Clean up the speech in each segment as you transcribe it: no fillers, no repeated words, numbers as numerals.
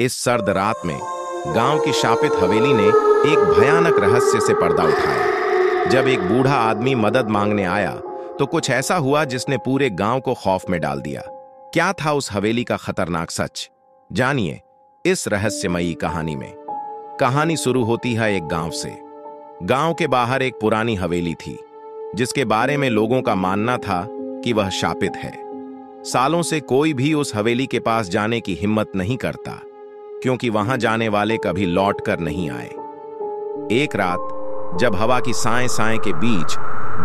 इस सर्द रात में गांव की शापित हवेली ने एक भयानक रहस्य से पर्दा उठाया। जब एक बूढ़ा आदमी मदद मांगने आया तो कुछ ऐसा हुआ जिसने पूरे गांव को खौफ में डाल दिया। क्या था उस हवेली का खतरनाक सच? जानिए इस रहस्यमयी कहानी में। कहानी शुरू होती है एक गांव से। गांव के बाहर एक पुरानी हवेली थी जिसके बारे में लोगों का मानना था कि वह शापित है। सालों से कोई भी उस हवेली के पास जाने की हिम्मत नहीं करता, क्योंकि वहां जाने वाले कभी लौट कर नहीं आए। एक रात जब हवा की साए साए के बीच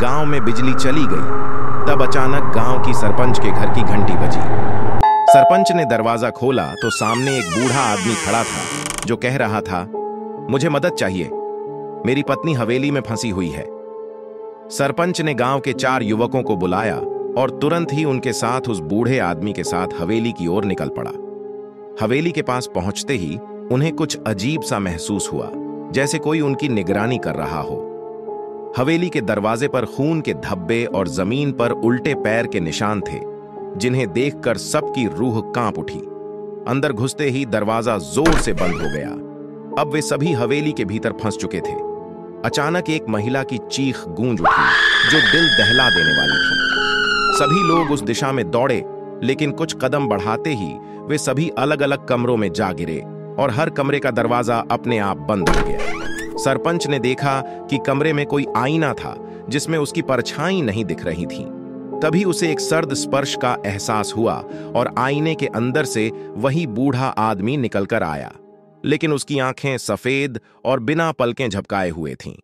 गांव में बिजली चली गई, तब अचानक गांव की सरपंच के घर की घंटी बजी। सरपंच ने दरवाजा खोला तो सामने एक बूढ़ा आदमी खड़ा था जो कह रहा था, मुझे मदद चाहिए, मेरी पत्नी हवेली में फंसी हुई है। सरपंच ने गांव के 4 युवकों को बुलाया और तुरंत ही उनके साथ उस बूढ़े आदमी के साथ हवेली की ओर निकल पड़ा। हवेली के पास पहुंचते ही उन्हें कुछ अजीब सा महसूस हुआ, जैसे कोई उनकी निगरानी कर रहा हो। हवेली के दरवाजे पर खून के धब्बे और जमीन पर उल्टे पैर के निशान थे, जिन्हें देखकर सबकी रूह कांप उठी। अंदर घुसते ही दरवाजा जोर से बंद हो गया। अब वे सभी हवेली के भीतर फंस चुके थे। अचानक एक महिला की चीख गूंज उठी जो दिल दहला देने वाली थी। सभी लोग उस दिशा में दौड़े, लेकिन कुछ कदम बढ़ाते ही वे सभी अलग अलग कमरों में जा गिरे और हर कमरे का दरवाजा अपने आप बंद हो गया। सरपंच ने देखा कि कमरे में कोई आईना था जिसमें उसकी परछाई नहीं दिख रही थी। तभी उसे एक सर्द स्पर्श का एहसास हुआ और आईने के अंदर से वही बूढ़ा आदमी निकलकर आया, लेकिन उसकी आंखें सफेद और बिना पलकें झपकाए हुए थीं।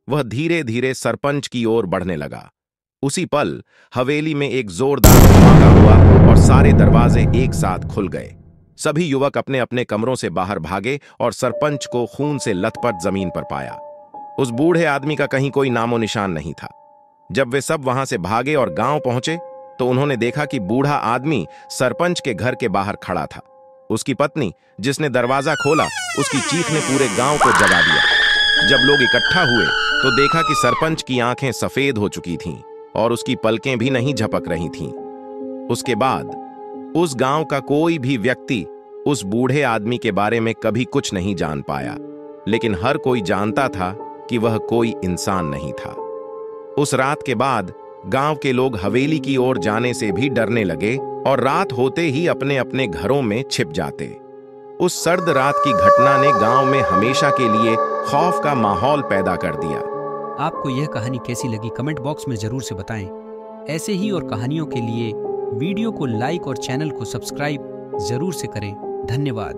वह धीरे धीरे सरपंच की ओर बढ़ने लगा। उसी पल हवेली में एक जोरदार धमाका हुआ और सारे दरवाजे एक साथ खुल गए। सभी युवक अपने अपने कमरों से बाहर भागे और सरपंच को खून से लथपथ जमीन पर पाया। उस बूढ़े आदमी का कहीं कोई नामो निशान नहीं था। जब वे सब वहां से भागे और गांव पहुंचे तो उन्होंने देखा कि बूढ़ा आदमी सरपंच के घर के बाहर खड़ा था। उसकी पत्नी, जिसने दरवाजा खोला, उसकी चीख ने पूरे गांव को जगा दिया। जब लोग इकट्ठा हुए तो देखा कि सरपंच की आंखें सफेद हो चुकी थीं और उसकी पलकें भी नहीं झपक रही थीं। उसके बाद उस गांव का कोई भी व्यक्ति उस बूढ़े आदमी के बारे में कभी कुछ नहीं जान पाया, लेकिन हर कोई जानता था कि वह कोई इंसान नहीं था। उस रात के बाद गांव के लोग हवेली की ओर जाने से भी डरने लगे और रात होते ही अपने अपने घरों में छिप जाते। उस सर्द रात की घटना ने गांव में हमेशा के लिए खौफ का माहौल पैदा कर दिया। आपको यह कहानी कैसी लगी कमेंट बॉक्स में जरूर से बताएं। ऐसे ही और कहानियों के लिए वीडियो को लाइक और चैनल को सब्सक्राइब जरूर से करें। धन्यवाद।